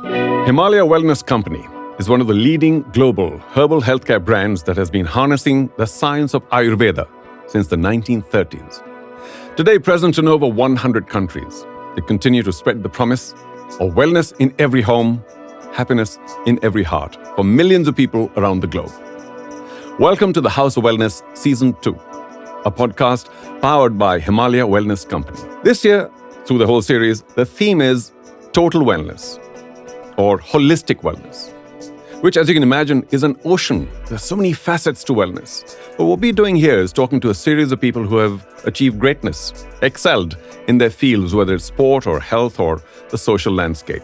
Himalaya Wellness Company is one of the leading global herbal healthcare brands that has been harnessing the science of Ayurveda since the 1930s. Today present in over 100 countries, they continue to spread the promise of wellness in every home, happiness in every heart for millions of people around the globe. Welcome to the House of Wellness Season 2, a podcast powered by Himalaya Wellness Company. This year, through the whole series, the theme is Total Wellness, or holistic wellness, which, as you can imagine, is an ocean. There's so many facets to wellness. But what we're doing here is talking to a series of people who have achieved greatness, excelled in their fields, whether it's sport or health or the social landscape.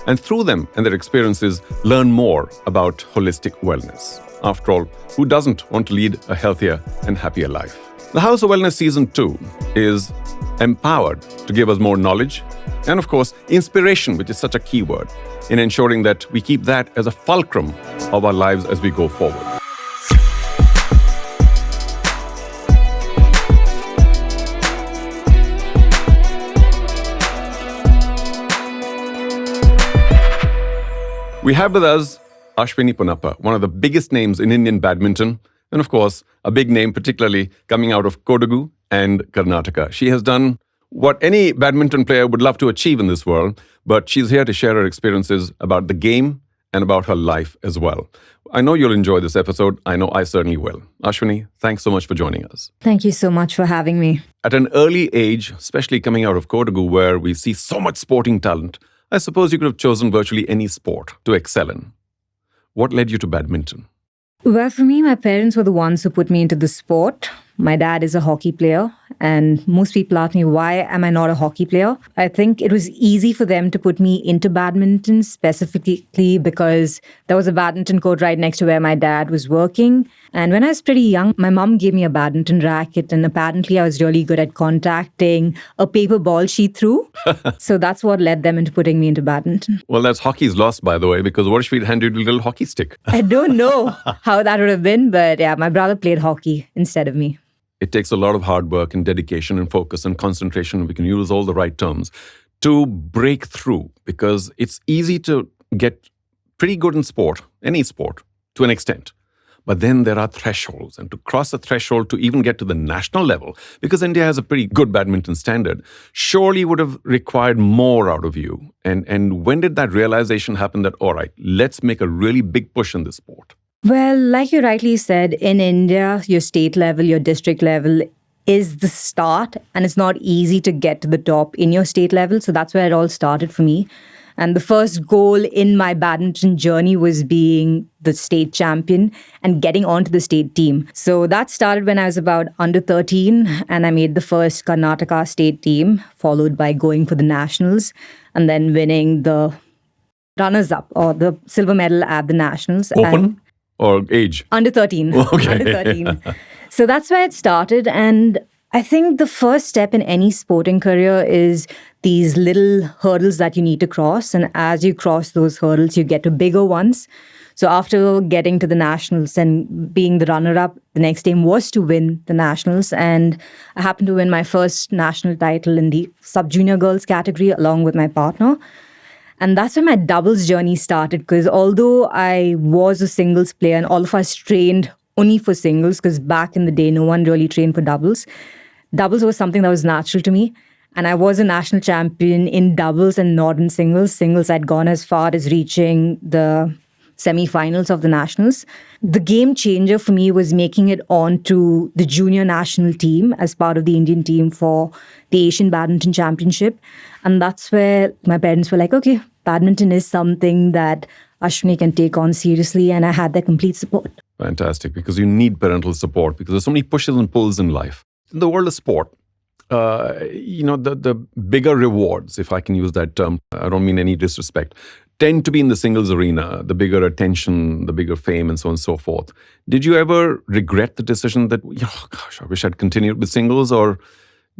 And through them and their experiences, learn more about holistic wellness. After all, who doesn't want to lead a healthier and happier life? The House of Wellness Season 2 is empowered to give us more knowledge and, of course, inspiration, which is such a key word, in ensuring that we keep that as a fulcrum of our lives as we go forward. We have with us Ashwini Ponnappa, one of the biggest names in Indian badminton, and of course, a big name particularly coming out of Kodagu and Karnataka. She has done what any badminton player would love to achieve in this world, but she's here to share her experiences about the game and about her life as well. I know you'll enjoy this episode. I know I certainly will. Ashwini, thanks so much for joining us. Thank you so much for having me. At an early age, especially coming out of Kodagu, where we see so much sporting talent, I suppose you could have chosen virtually any sport to excel in. What led you to badminton? Well, for me, my parents were the ones who put me into the sport. My dad is a hockey player, and most people ask me, why am I not a hockey player? I think it was easy for them to put me into badminton specifically because there was a badminton court right next to where my dad was working. And when I was pretty young, my mom gave me a badminton racket, and apparently I was really good at contacting a paper ball she threw. So that's what led them into putting me into badminton. Well, that's hockey's loss, by the way, because what if we'd handed you a little hockey stick? I don't know how that would have been, but yeah, my brother played hockey instead of me. It takes a lot of hard work and dedication and focus and concentration, we can use all the right terms, to break through, because it's easy to get pretty good in sport, any sport, to an extent. But then there are thresholds, and to cross a threshold to even get to the national level, because India has a pretty good badminton standard, surely would have required more out of you. And when did that realization happen that, all right, let's make a really big push in this sport? Well, like you rightly said, in India, your state level, your district level is the start, and it's not easy to get to the top in your state level. So that's where it all started for me. And the first goal in my badminton journey was being the state champion and getting onto the state team. So that started when I was about under 13, and I made the first Karnataka state team, followed by going for the nationals and then winning the runners-up or the silver medal at the nationals. Open? Or age? Under 13. Okay. Under 13. So that's where it started. And I think the first step in any sporting career is these little hurdles that you need to cross. And as you cross those hurdles, you get to bigger ones. So after getting to the nationals and being the runner-up, the next aim was to win the nationals. And I happened to win my first national title in the sub-junior girls category along with my partner. And that's when my doubles journey started, because although I was a singles player and all of us trained only for singles, because back in the day, no one really trained for doubles. Doubles was something that was natural to me. And I was a national champion in doubles and not in singles. Singles, I'd gone as far as reaching the semi-finals of the nationals. The game changer for me was making it on to the junior national team as part of the Indian team for the Asian Badminton Championship. And that's where my parents were like, okay, badminton is something that Ashwini can take on seriously. And I had their complete support. Fantastic, because you need parental support, because there's so many pushes and pulls in life. In the world of sport, the bigger rewards, if I can use that term, I don't mean any disrespect, tend to be in the singles arena, the bigger attention, the bigger fame, and so on and so forth. Did you ever regret the decision that, I wish I'd continued with singles, or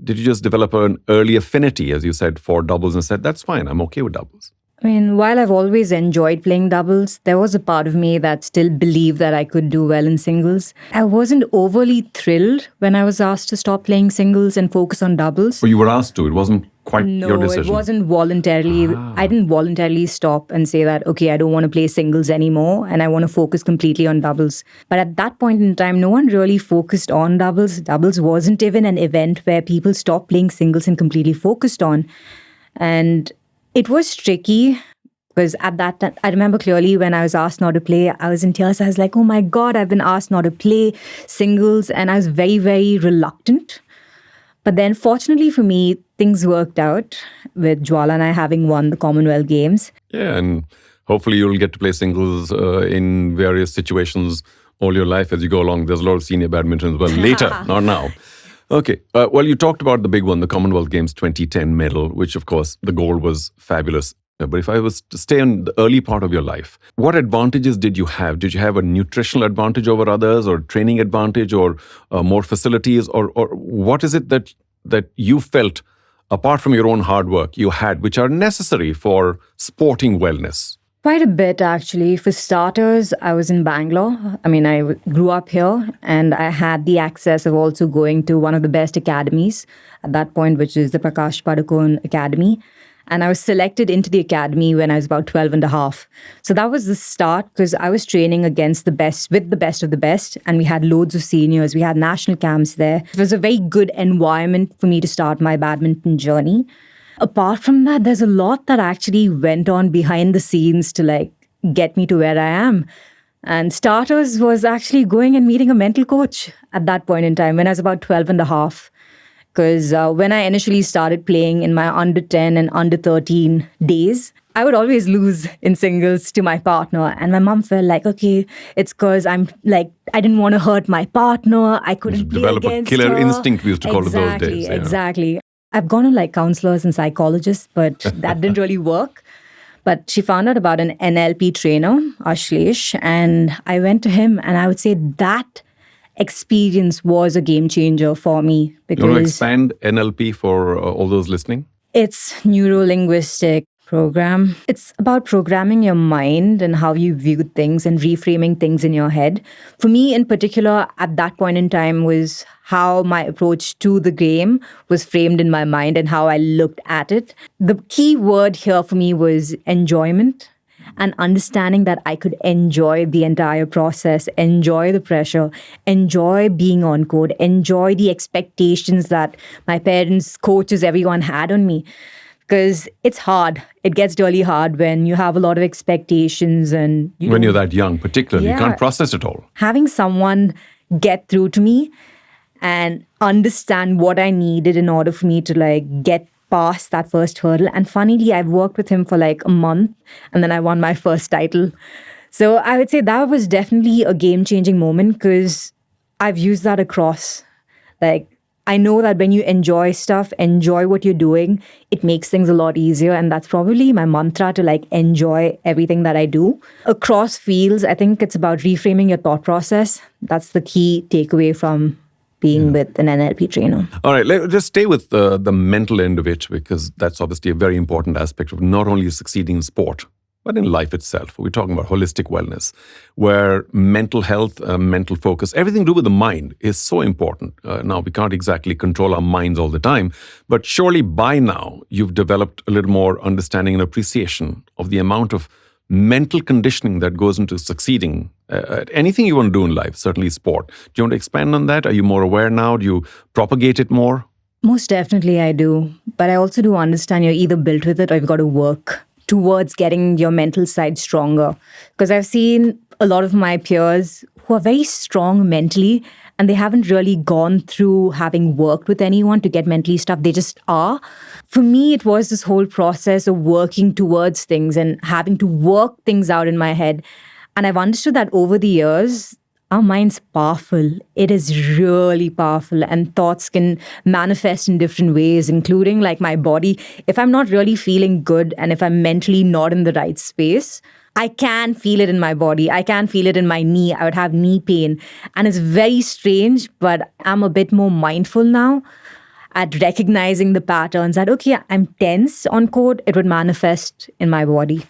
did you just develop an early affinity, as you said, for doubles and said, that's fine, I'm okay with doubles? I mean, while I've always enjoyed playing doubles, there was a part of me that still believed that I could do well in singles. I wasn't overly thrilled when I was asked to stop playing singles and focus on doubles. Or you were asked to, it wasn't quite your No, decision. it wasn't voluntarily. I didn't voluntarily stop and say that, okay, I don't want to play singles anymore and I want to focus completely on doubles. But at that point in time, no one really focused on doubles. Doubles wasn't even an event where people stopped playing singles and completely focused on. And it was tricky because at that time, I remember clearly when I was asked not to play, I was in tears. I was like, oh my God, I've been asked not to play singles. And I was very, very reluctant. But then fortunately for me, things worked out with Jwala and I having won the Commonwealth Games. Yeah, and hopefully you'll get to play singles in various situations all your life as you go along. There's a lot of senior badminton as well later, not now. Okay, well, you talked about the big one, the Commonwealth Games 2010 medal, which of course the gold was fabulous. But if I was to stay in the early part of your life, what advantages did you have? Did you have a nutritional advantage over others, or training advantage, or more facilities, or what is it that you felt, apart from your own hard work, you had, which are necessary for sporting wellness? Quite a bit, actually. For starters, I was in Bangalore. I mean, I grew up here and I had the access of also going to one of the best academies at that point, which is the Prakash Padukone Academy. And I was selected into the academy when I was about 12 and a half. So that was the start because I was training against the best, with the best of the best. And we had loads of seniors. We had national camps there. It was a very good environment for me to start my badminton journey. Apart from that, there's a lot that actually went on behind the scenes to get me to where I am. And starters was actually going and meeting a mental coach at that point in time when I was about 12 and a half. Because when I initially started playing in my under 10 and under 13 days, I would always lose in singles to my partner. And my mom felt like, okay, it's because I didn't want to hurt my partner. I couldn't play against her. Develop a killer instinct, we used to call it those days. Yeah. Exactly. I've gone to counselors and psychologists, but that didn't really work. But she found out about an NLP trainer, Ashlesh, and I went to him, and I would say that experience was a game changer for me. Because you want to expand NLP for all those listening? It's neuro-linguistic program. It's about programming your mind and how you view things and reframing things in your head. For me in particular, at that point in time, was how my approach to the game was framed in my mind and how I looked at it. The key word here for me was enjoyment. And understanding that I could enjoy the entire process, enjoy the pressure, enjoy being on court, enjoy the expectations that my parents, coaches, everyone had on me. Because it's hard. It gets really hard when you have a lot of expectations and when you're that young, particularly, you can't process it all. Having someone get through to me and understand what I needed in order for me to get past that first hurdle. And funnily, I've worked with him for a month and then I won my first title. So I would say that was definitely a game-changing moment because I've used that across. I know that when you enjoy stuff, enjoy what you're doing, it makes things a lot easier. And that's probably my mantra to enjoy everything that I do. Across fields, I think it's about reframing your thought process. That's the key takeaway from being with an NLP trainer. All right, let's just stay with the mental end of it, because that's obviously a very important aspect of not only succeeding in sport, but in life itself. We're talking about holistic wellness, where mental health, mental focus, everything to do with the mind is so important. Now, we can't exactly control our minds all the time, but surely by now, you've developed a little more understanding and appreciation of the amount of mental conditioning that goes into succeeding at anything you want to do in life, certainly sport. Do you want to expand on that? Are you more aware now? Do you propagate it more? Most definitely I do. But I also do understand you're either built with it or you've got to work towards getting your mental side stronger. Because I've seen a lot of my peers who are very strong mentally and they haven't really gone through having worked with anyone to get mentally stuff. They just are. For me, it was this whole process of working towards things and having to work things out in my head. And I've understood that over the years, our mind's powerful. It is really powerful. And thoughts can manifest in different ways, including my body. If I'm not really feeling good and if I'm mentally not in the right space, I can feel it in my body. I can feel it in my knee. I would have knee pain. And it's very strange, but I'm a bit more mindful now. at recognizing the patterns that, okay, I'm tense on court, it would manifest in my body.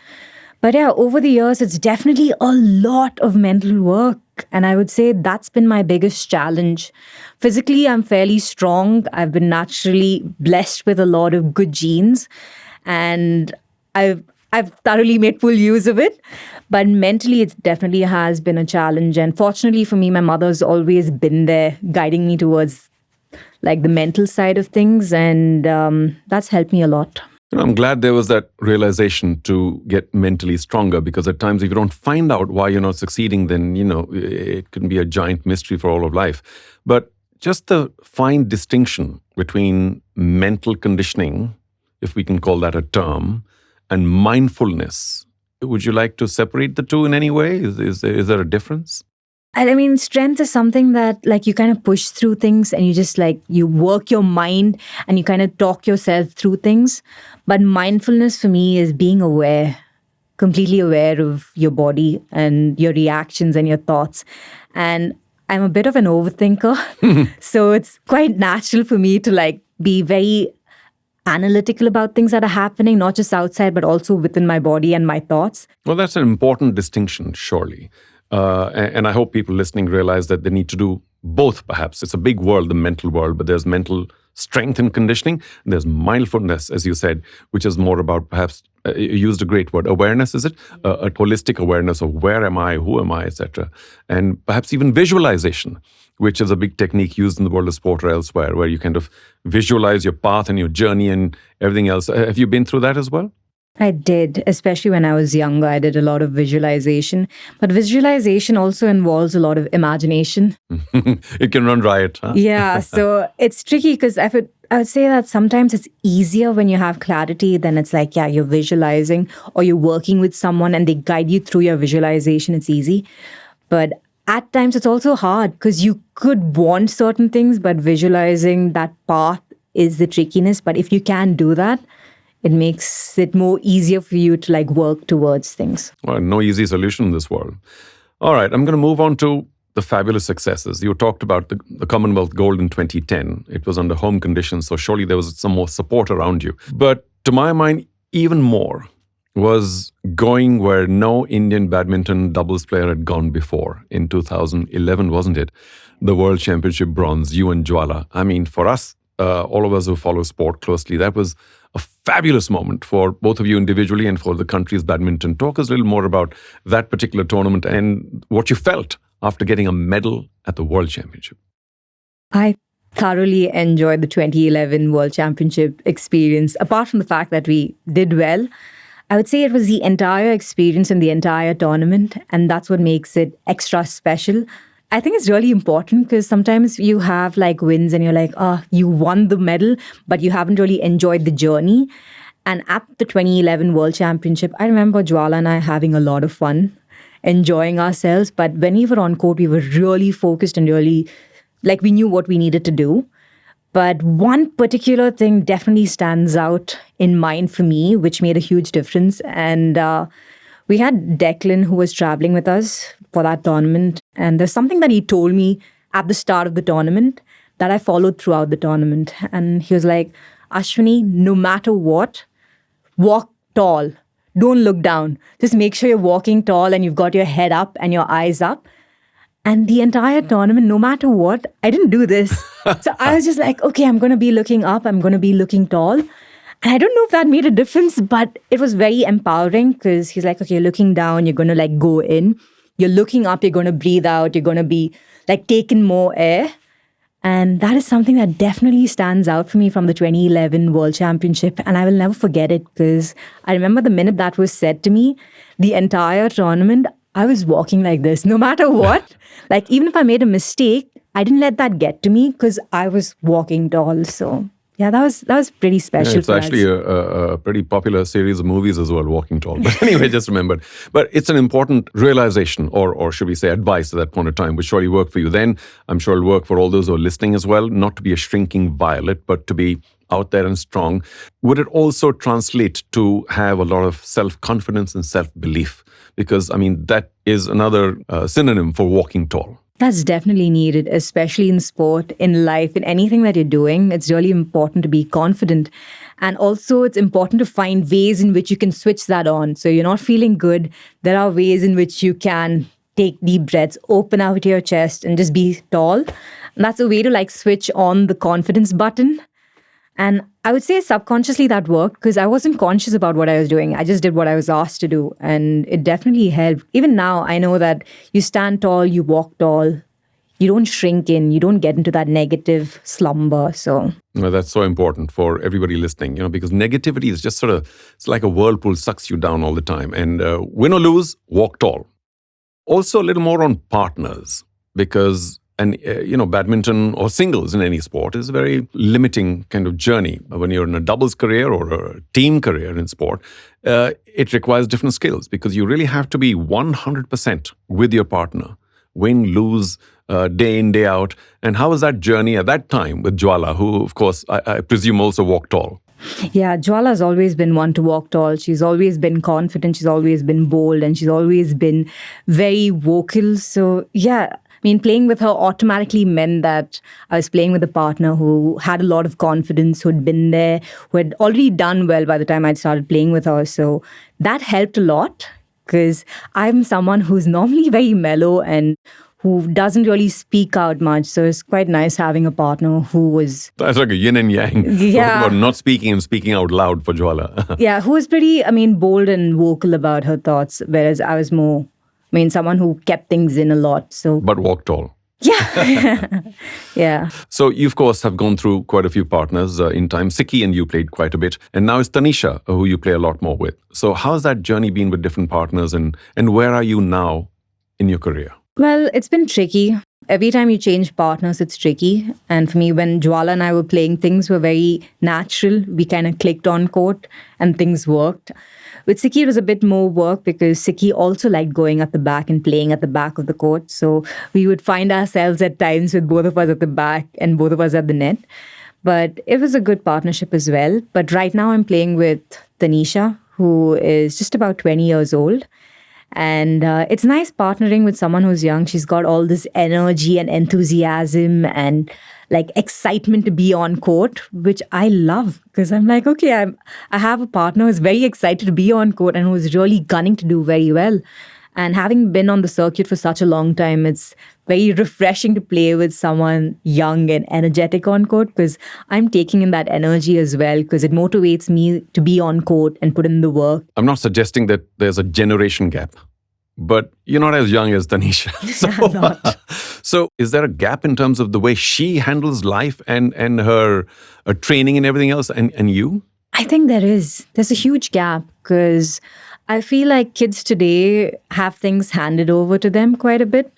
But yeah, over the years, it's definitely a lot of mental work. And I would say that's been my biggest challenge. Physically, I'm fairly strong. I've been naturally blessed with a lot of good genes. And I've thoroughly made full use of it. But mentally, it definitely has been a challenge. And fortunately for me, my mother's always been there guiding me towards like the mental side of things. And that's helped me a lot. I'm glad there was that realization to get mentally stronger, because at times if you don't find out why you're not succeeding, then, it can be a giant mystery for all of life. But just the fine distinction between mental conditioning, if we can call that a term, and mindfulness. Would you like to separate the two in any way? Is there a difference? I mean, strength is something that like you kind of push through things and you just like you work your mind and you kind of talk yourself through things. But mindfulness for me is being aware, completely aware of your body and your reactions and your thoughts. And I'm a bit of an overthinker. So it's quite natural for me to like be very analytical about things that are happening, not just outside, but also within my body and my thoughts. Well, that's an important distinction, surely. And I hope people listening realize that they need to do both, perhaps. It's a big world, the mental world, but there's mental strength and conditioning. And there's mindfulness, as you said, which is more about perhaps, you used a great word, awareness, is it? A holistic awareness of where am I, who am I, etc. And perhaps even visualization, which is a big technique used in the world of sport or elsewhere, where you kind of visualize your path and your journey and everything else. Have you been through that as well? I did, especially when I was younger. I did a lot of visualization. But visualization also involves a lot of imagination. It can run riot, huh? Yeah, so it's tricky because I would say that sometimes it's easier when you have clarity than it's like, yeah, you're visualizing or you're working with someone and they guide you through your visualization. It's easy. But at times it's also hard because you could want certain things, but visualizing that path is the trickiness. But if you can do that, it makes it more easier for you to like work towards things. Well, no easy solution in this world. All right, I'm going to move on to the fabulous successes. You talked about the Commonwealth Gold in 2010. It was under home conditions, so surely there was some more support around you. But to my mind, even more was going where no Indian badminton doubles player had gone before in 2011, wasn't it? The World Championship bronze, you and Jwala. I mean, for us, all of us who follow sport closely, that was a fabulous moment for both of you individually and for the country's badminton. Talk us a little more about that particular tournament and what you felt after getting a medal at the World Championship. I thoroughly enjoyed the 2011 World Championship experience. Apart from the fact that we did well, I would say it was the entire experience and the entire tournament, and that's what makes it extra special. I think it's really important because sometimes you have like wins and you're like, oh, you won the medal, but you haven't really enjoyed the journey. And at the 2011 World Championship, I remember Jwala and I having a lot of fun, enjoying ourselves. But when we were on court, we were really focused and really, like we knew what we needed to do. But one particular thing definitely stands out in mind for me, which made a huge difference. And we had Declan who was traveling with us for that tournament. And there's something that he told me at the start of the tournament that I followed throughout the tournament. And he was like, Ashwini, no matter what, walk tall. Don't look down. Just make sure you're walking tall and you've got your head up and your eyes up. And the entire tournament, no matter what, I didn't do this. So I was just like, okay, I'm going to be looking up. I'm going to be looking tall. And I don't know if that made a difference, but it was very empowering because he's like, okay, you're looking down, you're going to like go in. You're looking up, you're going to breathe out. You're going to be like taking more air. And that is something that definitely stands out for me from the 2011 World Championship. And I will never forget it because I remember the minute that was said to me, the entire tournament, I was walking like this, no matter what. Like even if I made a mistake, I didn't let that get to me because I was walking tall. So yeah, that was pretty special. Yeah, it's actually a pretty popular series of movies as well, Walking Tall. But anyway, just remembered. But it's an important realization, or should we say advice at that point of time, which surely worked for you then. I'm sure it'll work for all those who are listening as well, not to be a shrinking violet, but to be out there and strong. Would it also translate to have a lot of self-confidence and self-belief? Because, I mean, that is another synonym for walking tall. That's definitely needed, especially in sport, in life, in anything that you're doing. It's really important to be confident. And also, it's important to find ways in which you can switch that on. So you're not feeling good. There are ways in which you can take deep breaths, open out your chest, and just be tall. And that's a way to like switch on the confidence button. And I would say subconsciously that worked because I wasn't conscious about what I was doing. I just did what I was asked to do. And it definitely helped. Even now, I know that you stand tall, you walk tall, you don't shrink in, you don't get into that negative slumber. So Well, that's so important for everybody listening, because negativity is just it's like a whirlpool, sucks you down all the time. And win or lose, walk tall. Also, a little more on partners, because badminton or singles in any sport is a very limiting kind of journey. When you're in a doubles career or a team career in sport, it requires different skills because you really have to be 100% with your partner, win, lose, day in, day out. And how was that journey at that time with Jwala, who, of course, I presume also walked tall? yeah, Jwala's always been one to walk tall. She's always been confident. She's always been bold, and she's always been very vocal. So yeah, I mean, playing with her automatically meant that I was playing with a partner who had a lot of confidence, who'd been there, who had already done well by the time I'd started playing with her. So that helped a lot because I'm someone who's normally very mellow and who doesn't really speak out much. So it's quite nice having a partner who was... That's like a yin and yang. Yeah. Talk about not speaking and speaking out loud for Jwala. yeah, who was pretty, bold and vocal about her thoughts, whereas I was more... someone who kept things in a lot. So, But walk tall. Yeah. yeah. So you, of course, have gone through quite a few partners in time. Siki and you played quite a bit. And now it's Tanisha, who you play a lot more with. So how's that journey been with different partners and where are you now in your career? Well, it's been tricky. Every time you change partners, it's tricky. And for me, when Jwala and I were playing, things were very natural. We kind of clicked on court and things worked. With Siki, it was a bit more work because Siki also liked going at the back and playing at the back of the court. So we would find ourselves at times with both of us at the back and both of us at the net. But it was a good partnership as well. But right now I'm playing with Tanisha, who is just about 20 years old. And it's nice partnering with someone who's young. She's got all this energy and enthusiasm and like excitement to be on court, which I love because I'm like, okay, I have a partner who's very excited to be on court and who's really gunning to do very well. And having been on the circuit for such a long time, it's very refreshing to play with someone young and energetic on court because I'm taking in that energy as well because it motivates me to be on court and put in the work. I'm not suggesting that there's a generation gap, but you're not as young as Tanisha. I'm not. So is there a gap in terms of the way she handles life and her training and everything else and you? I think there is. There's a huge gap because I feel like kids today have things handed over to them quite a bit.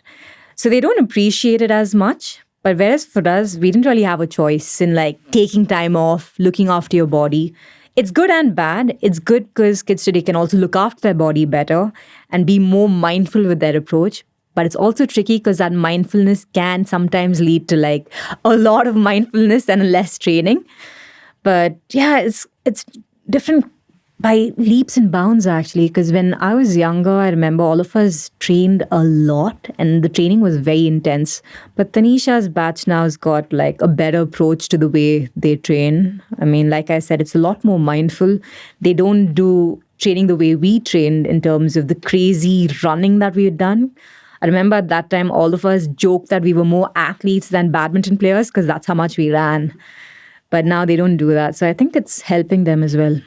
So they don't appreciate it as much. But whereas for us, we didn't really have a choice in like taking time off, looking after your body. It's good and bad. It's good because kids today can also look after their body better and be more mindful with their approach. But it's also tricky because that mindfulness can sometimes lead to like a lot of mindfulness and less training. But yeah, it's different by leaps and bounds, actually, because when I was younger, I remember all of us trained a lot and the training was very intense. But Tanisha's batch now has got like a better approach to the way they train. I mean, like I said, it's a lot more mindful. They don't do training the way we trained in terms of the crazy running that we had done. I remember at that time, all of us joked that we were more athletes than badminton players because that's how much we ran. But now they don't do that. So I think it's helping them as well.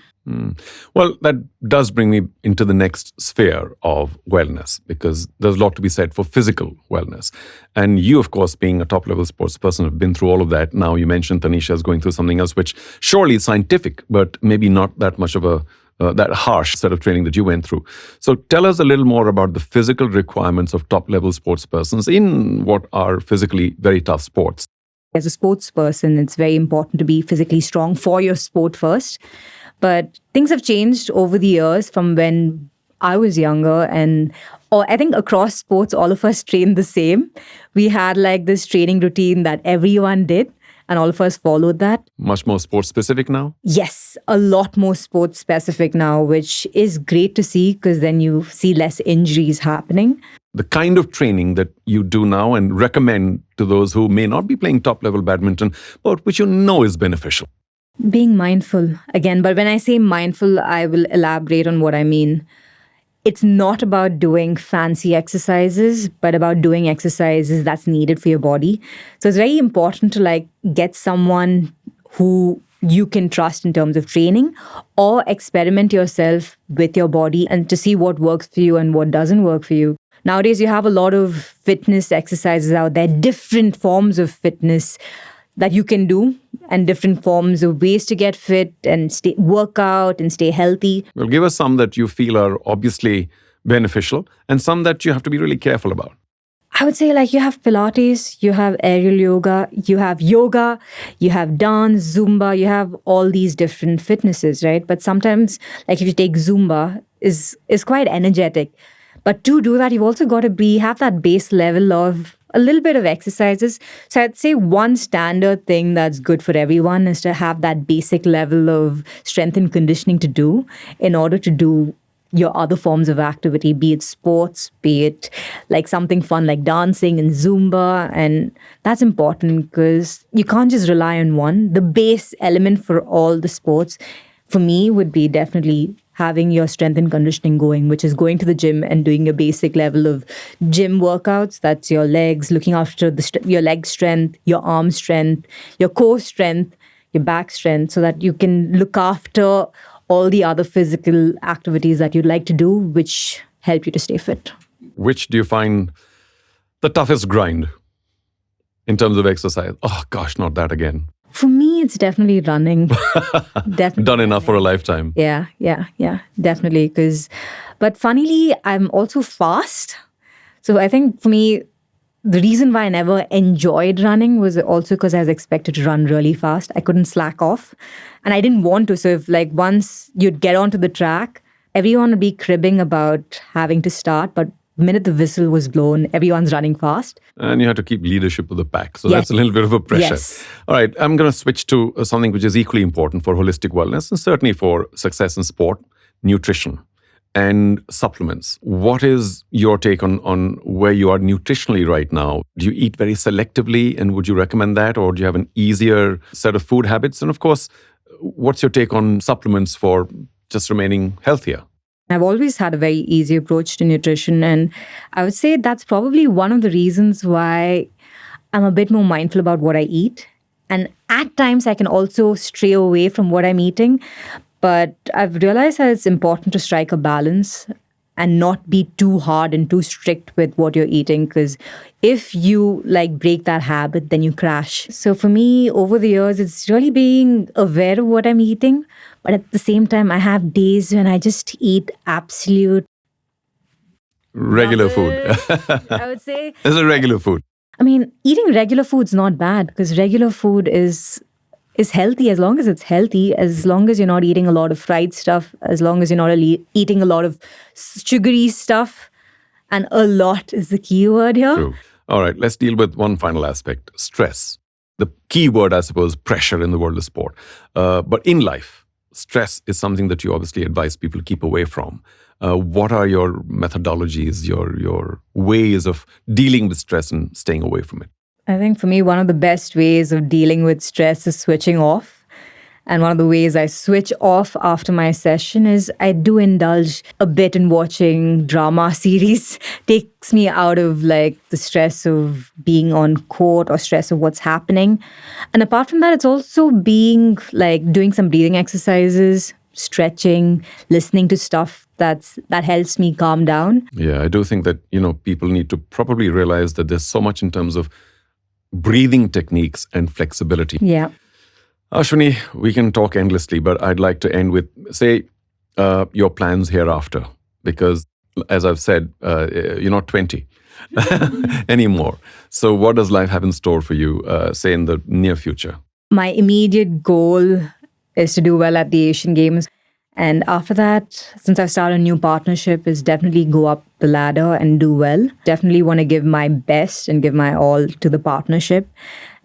Well, that does bring me into the next sphere of wellness, because there's a lot to be said for physical wellness. And you, of course, being a top-level sports person, have been through all of that. Now, you mentioned Tanisha is going through something else, which surely is scientific, but maybe not that much of that harsh set of training that you went through. So tell us a little more about the physical requirements of top-level sports persons in what are physically very tough sports. As a sports person, it's very important to be physically strong for your sport first. But things have changed over the years from when I was younger, or I think across sports, all of us trained the same. We had like this training routine that everyone did. And all of us followed that. Much more sports specific now? Yes, a lot more sports specific now, which is great to see because then you see less injuries happening. The kind of training that you do now and recommend to those who may not be playing top level badminton, but which you know is beneficial. Being mindful again, but when I say mindful, I will elaborate on what I mean. It's not about doing fancy exercises, but about doing exercises that's needed for your body. So it's very important to get someone who you can trust in terms of training, or experiment yourself with your body and to see what works for you and what doesn't work for you. Nowadays, you have a lot of fitness exercises out there, different forms of fitness that you can do and different forms of ways to get fit and work out and stay healthy. Well, give us some that you feel are obviously beneficial and some that you have to be really careful about. I would say you have Pilates, you have aerial yoga, you have dance, Zumba, you have all these different fitnesses, right? But sometimes if you take Zumba is quite energetic. But to do that, you've also got to have that base level of a little bit of exercises. So I'd say one standard thing that's good for everyone is to have that basic level of strength and conditioning to do in order to do your other forms of activity, be it sports, be it something fun like dancing and Zumba. And that's important because you can't just rely on one. The base element for all the sports, for me, would be definitely having your strength and conditioning going, which is going to the gym and doing a basic level of gym workouts. That's your legs, looking after your leg strength, your arm strength, your core strength, your back strength, so that you can look after all the other physical activities that you'd like to do, which help you to stay fit. Which do you find the toughest grind in terms of exercise? Oh gosh, not that again. For me, it's definitely running. Definitely Done enough for a lifetime. Yeah, definitely. But funnily, I'm also fast. So I think for me, the reason why I never enjoyed running was also because I was expected to run really fast. I couldn't slack off. And I didn't want to. So if once you'd get onto the track, everyone would be cribbing about having to start. But the minute the whistle was blown, everyone's running fast. And you have to keep leadership of the pack. So Yes. that's a little bit of a pressure. Yes. All right, I'm going to switch to something which is equally important for holistic wellness and certainly for success in sport, nutrition and supplements. What is your take on where you are nutritionally right now? Do you eat very selectively and would you recommend that, or do you have an easier set of food habits? And of course, what's your take on supplements for just remaining healthier? I've always had a very easy approach to nutrition. And I would say that's probably one of the reasons why I'm a bit more mindful about what I eat. And at times I can also stray away from what I'm eating. But I've realized that it's important to strike a balance and not be too hard and too strict with what you're eating. Because if you break that habit, then you crash. So for me, over the years, it's really being aware of what I'm eating. But at the same time, I have days when I just eat absolute Regular food. I would say. It's a regular food. I mean, eating regular food's not bad because regular food is healthy as long as it's healthy, as long as you're not eating a lot of fried stuff, as long as you're not eating a lot of sugary stuff. And a lot is the key word here. True. All right, let's deal with one final aspect, stress. The key word, I suppose, pressure in the world of sport. But in life, stress is something that you obviously advise people to keep away from. What are your methodologies, your ways of dealing with stress and staying away from it? I think for me, one of the best ways of dealing with stress is switching off. And one of the ways I switch off after my session is I do indulge a bit in watching drama series. Takes me out of the stress of being on court or stress of what's happening. And apart from that, it's also being doing some breathing exercises, stretching, listening to stuff that helps me calm down. Yeah, I do think that, people need to probably realize that there's so much in terms of breathing techniques and flexibility. Yeah. Ashwini, we can talk endlessly, but I'd like to end with, say, your plans hereafter. Because, as I've said, you're not 20 anymore. So what does life have in store for you, say, in the near future? My immediate goal is to do well at the Asian Games. And after that, since I've started a new partnership, is definitely go up the ladder and do well. Definitely want to give my best and give my all to the partnership.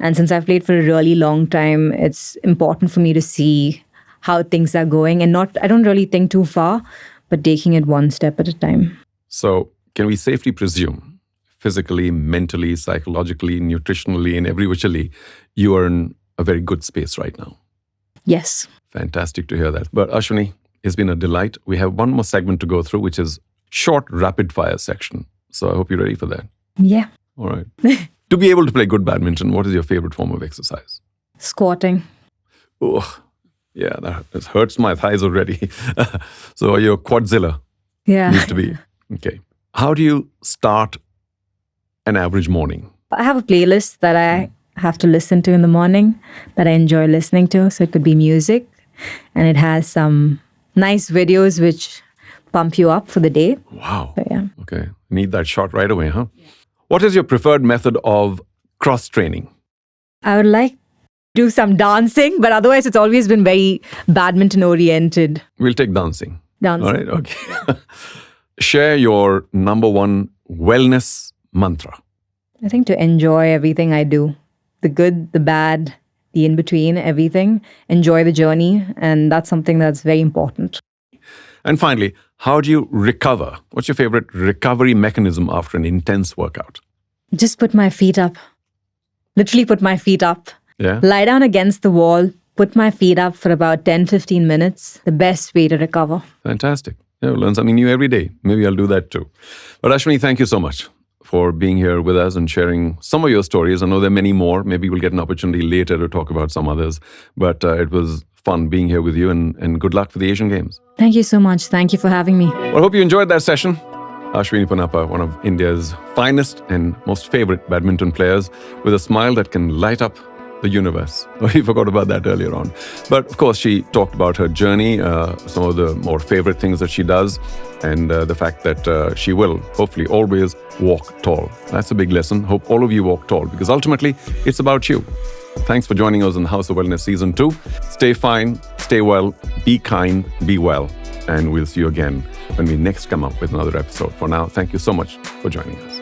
And since I've played for a really long time, it's important for me to see how things are going and I don't really think too far, but taking it one step at a time. So can we safely presume, physically, mentally, psychologically, nutritionally, and every whichly, you are in a very good space right now? Yes. Fantastic to hear that. But Ashwini, it's been a delight. We have one more segment to go through, which is short rapid fire section. So I hope you're ready for that. Yeah. All right. To be able to play good badminton, what is your favorite form of exercise? Squatting. Oh, yeah, that hurts my thighs already. So you're quadzilla. Yeah. Needs to be. Okay. How do you start an average morning? I have a playlist that I have to listen to in the morning that I enjoy listening to. So it could be music, and it has some nice videos which pump you up for the day. Wow. So, yeah. Okay. Need that shot right away, huh? Yeah. What is your preferred method of cross-training? I would like to do some dancing, but otherwise it's always been very badminton-oriented. We'll take dancing. Dancing. All right, okay. Share your number one wellness mantra. I think to enjoy everything I do. The good, the bad, the in-between, everything. Enjoy the journey, and that's something that's very important. And finally, how do you recover? What's your favorite recovery mechanism after an intense workout? Just put my feet up. Literally put my feet up. Yeah. Lie down against the wall, put my feet up for about 10-15 minutes. The best way to recover. Fantastic. Yeah, we'll learn something new every day. Maybe I'll do that too. But Ashwini, thank you so much for being here with us and sharing some of your stories. I know there are many more. Maybe we'll get an opportunity later to talk about some others. But it was fun being here with you, and good luck for the Asian Games. Thank you so much. Thank you for having me. Well, I hope you enjoyed that session. Ashwini Ponnappa, one of India's finest and most favorite badminton players, with a smile that can light up the universe. We forgot about that earlier on. But of course, she talked about her journey, some of the more favorite things that she does, and the fact that she will hopefully always walk tall. That's a big lesson. Hope all of you walk tall, because ultimately it's about you. Thanks for joining us in House of Wellness Season 2. Stay fine, stay well, be kind, be well. And we'll see you again when we next come up with another episode. For now, thank you so much for joining us.